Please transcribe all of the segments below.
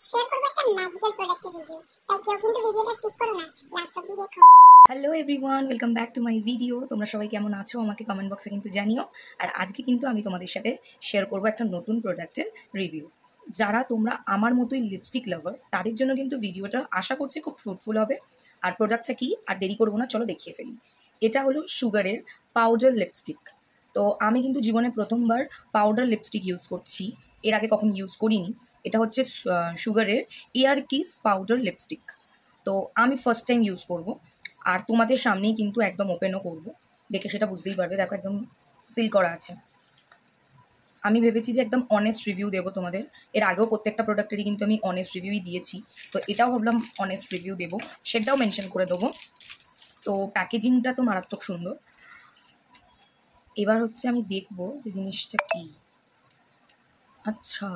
Share করব একটা magical প্রোডাক্টের রিভিউ। তাই কেউ কিন্তু ভিডিওটা স্কিপ করো না, লাস্ট অবধি দেখো। Hello everyone, welcome back to my video. তোমরা সবাই কেমন আছো আমাকে কমেন্ট বক্সে কিন্তু জানিও। আর আজকে কিন্তু আমি তোমাদের সাথে শেয়ার করব একটা নতুন প্রোডাক্টের রিভিউ। যারা তোমরা আমার মতোই লিপস্টিক লাভার তাদের জন্য কিন্তু ভিডিওটা আশা করছি খুব ফ্রুটফুল হবে। আর প্রোডাক্টটা কি, আর দেরি করবো না, চলো দেখিয়ে ফেলি। এটা হলো সুগারের পাউডার লিপস্টিক। তো আমি কিন্তু জীবনে প্রথমবার পাউডার লিপস্টিক ইউজ করছি, এর আগে কখন ইউজ করিনি। এটা হচ্ছে সুগারের এয়ার কিস পাউডার লিপস্টিক। তো আমি ফার্স্ট টাইম ইউজ করব, আর তোমাদের সামনেই কিন্তু একদম ওপেনও করব, দেখে সেটা বুঝতেই পারবে। দেখো একদম সিল করা আছে। আমি ভেবেছি যে একদম অনেস্ট রিভিউ দেবো তোমাদের। এর আগেও প্রত্যেকটা প্রোডাক্টেরই কিন্তু আমি অনেস্ট রিভিউই দিয়েছি, তো এটাও ভাবলাম অনেস্ট রিভিউ দেবো, সেটাও মেনশন করে দেবো। তো প্যাকেজিংটা তো মারাত্মক সুন্দর। এবার হচ্ছে আমি দেখবো যে জিনিসটা কি। আচ্ছা,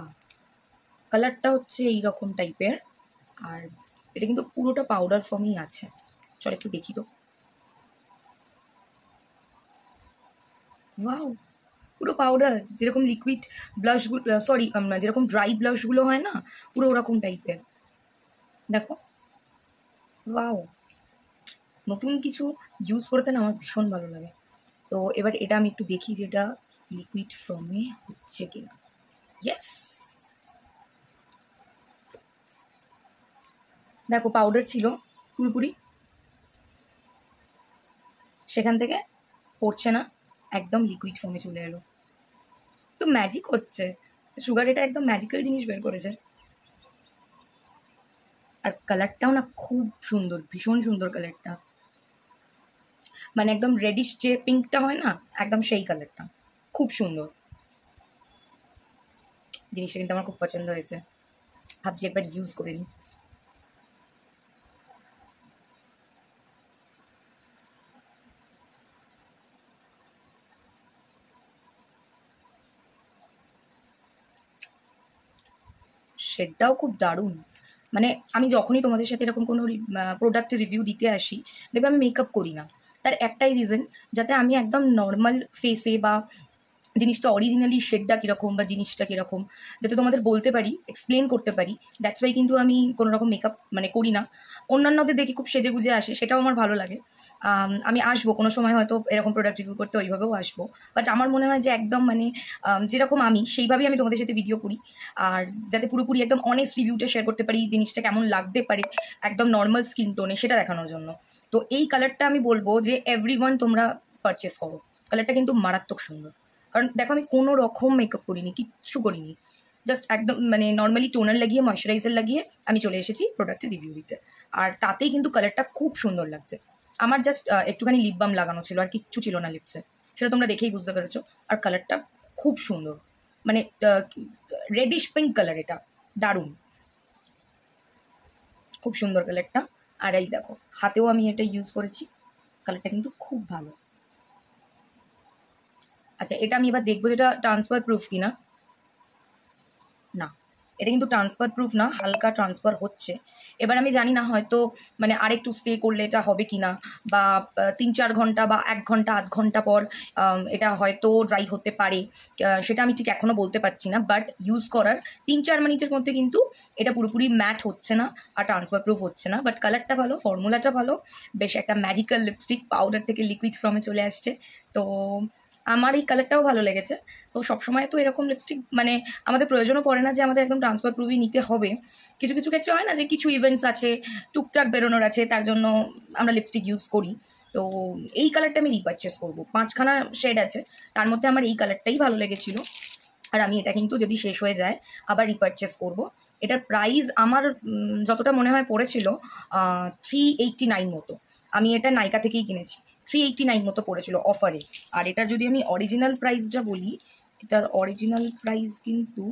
কালারটা হচ্ছে এইরকম টাইপের, আর এটা কিন্তু পুরোটা পাউডার ফর্মই আছে। চল একটু দেখি তো। ওয়াও, পুরো পাউডার, যেরকম লিকুইড ব্লাশগুলো, সরি যেরকম ড্রাই ব্লাশগুলো হয় না, পুরো ওরকম টাইপের। দেখো, ওয়াও, নতুন কিছু ইউজ করতে না আমার ভীষণ ভালো লাগে। তো এবার এটা আমি একটু দেখি যে এটা লিকুইড ফর্মে হচ্ছে কিনা। ইয়েস, দেখো পাউডার ছিল পুরোপুরি, সেখান থেকে পড়ছে না, একদম লিকুইড ফর্মে চলে এলো। তো ম্যাজিক হচ্ছে, সুগার এটা একদম ম্যাজিক্যাল জিনিস বের করেছে। আর কালারটাও না খুব সুন্দর, ভীষণ সুন্দর কালারটা, মানে একদম রেডিশ যে পিঙ্কটা হয় না, একদম সেই কালারটা, খুব সুন্দর। জিনিসটা কিন্তু আমার খুব পছন্দ হয়েছে, ভাবছি একবার ইউজ করে নিই। শেডটাও খুব দারুণ। মানে আমি যখনই তোমাদের সাথে এরকম কোনো প্রোডাক্টের রিভিউ দিতে আসি, দেখবে আমি মেকআপ করি না। তার একটাই রিজন, যাতে আমি একদম নর্মাল ফেসে বা জিনিসটা অরিজিনালি শেডটা কীরকম বা জিনিসটা কীরকম যাতে তোমাদের বলতে পারি, এক্সপ্লেন করতে পারি। দ্যাটস ওয়াই কিন্তু আমি কোনো রকম মেকআপ মানে করি না। অন্যান্যদের দেখি খুব সেজে গুজে আসে, সেটাও আমার ভালো লাগে। আমি আসবো কোনো সময় হয়তো এরকম প্রোডাক্ট রিভিউ করতে, ওইভাবেও আসবো। বাট আমার মনে হয় যে একদম মানে যেরকম আমি সেইভাবেই আমি তোমাদের সাথে ভিডিও করি, আর যাতে পুরোপুরি একদম অনেস্ট রিভিউটা শেয়ার করতে পারি, জিনিসটা কেমন লাগতে পারে একদম নর্মাল স্কিন টোনে সেটা দেখানোর জন্য। তো এই কালারটা আমি বলবো যে এভরিওয়ান তোমরা পারচেস করো, কালারটা কিন্তু মারাত্মক সুন্দর। কারণ দেখো আমি কোনো রকম মেকআপ করিনি, কিচ্ছু করিনি, জাস্ট একদম মানে নর্মালি টোনার লাগিয়ে ময়শ্চারাইজার লাগিয়ে আমি চলে এসেছি প্রোডাক্টের রিভিউ দিতে। আর তাতেই কিন্তু কালারটা খুব সুন্দর লাগছে। আমার জাস্ট একটুখানি লিপ বাম লাগানো ছিল, আর কিচ্ছু ছিল না লিপসে, সেটা তোমরা দেখেই বুঝতে পেরেছো। আর কালারটা খুব সুন্দর, মানে রেডিশ পিঙ্ক কালার, এটা দারুণ, খুব সুন্দর কালারটা। আর এই দেখো হাতেও আমি এটা ইউজ করেছি, কালারটা কিন্তু খুব ভালো। আচ্ছা, এটা আমি এবার দেখবো যেটা ট্রান্সফার প্রুফ কিনা। না, এটা কিন্তু ট্রান্সফার প্রুফ না, হালকা ট্রান্সফার হচ্ছে। এবার আমি জানি না হয়তো মানে আরেকটু স্টে করলে এটা হবে কি না, বা 3-4 ঘন্টা বা 1 ঘন্টা 8 ঘন্টা পর এটা হয়তো ড্রাই হতে পারে, সেটা আমি ঠিক এখনও বলতে পারছি না। বাট ইউজ করার 3-4 মিনিটের মধ্যে কিন্তু এটা পুরোপুরি ম্যাট হচ্ছে না আর ট্রান্সফার প্রুফ হচ্ছে না। বাট কালারটা ভালো, ফর্মুলাটা ভালো, বেশ একটা ম্যাজিক্যাল লিপস্টিক, পাউডার থেকে লিকুইড ফর্মে চলে আসছে। তো আমার এই কালারটাও ভালো লেগেছে। তো সবসময় তো এরকম লিপস্টিক মানে আমাদের প্রয়োজনও পড়ে না যে আমাদের একদম ট্রান্সফার প্রুফই নিতে হবে। কিছু কিছু ক্ষেত্রে হয় না যে কিছু ইভেন্টস আছে, টুকটাক বেরোনোর আছে, তার জন্য আমরা লিপস্টিক ইউজ করি। তো এই কালারটা আমি রিপারচেস করবো। 5খানা শেড আছে, তার মধ্যে আমার এই কালারটাই ভালো লেগেছিল। আর আমি এটা কিন্তু যদি শেষ হয়ে যায় আবার রিপারচেস করব। এটার প্রাইস আমার যতটা মনে হয় পড়েছিল 389 মতো। আমি এটা নাইকা থেকেই কিনেছি, 389 মতো পড়েছিল অফারে। আর এটার যদি আমি অরিজিনাল প্রাইসটা বলি, এটার অরিজিনাল প্রাইস কিন্তু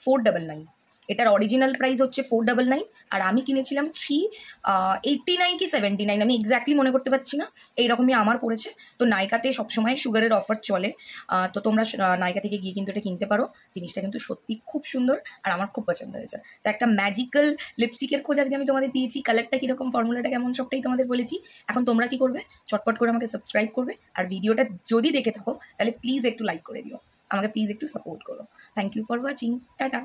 499। এটার অরিজিনাল প্রাইস হচ্ছে 499, আর আমি কিনেছিলাম 389 কি 79, আমি এক্স্যাক্টলি মনে করতে পারছি না, এইরকমই আমার পড়েছে। তো নাইকাতে সবসময় সুগারের অফার চলে, তো তোমরা নাইকা থেকে গিয়ে কিন্তু এটা কিনতে পারো। জিনিসটা কিন্তু সত্যি খুব সুন্দর আর আমার খুব পছন্দ হয়েছে। তো একটা ম্যাজিক্যাল লিপস্টিকের খোঁজ আজকে আমি তোমাদের দিয়েছি। কালারটা কীরকম, ফর্মুলাটা কেমন, সবটাই তোমাদের বলেছি। এখন তোমরা কি করবে, চটপট করে আমাকে সাবস্ক্রাইব করবে, আর ভিডিওটা যদি দেখে থাকো তাহলে প্লিজ একটু লাইক করে দিও, আমাকে প্লিজ একটু সাপোর্ট করো। Thank you for watching, tata.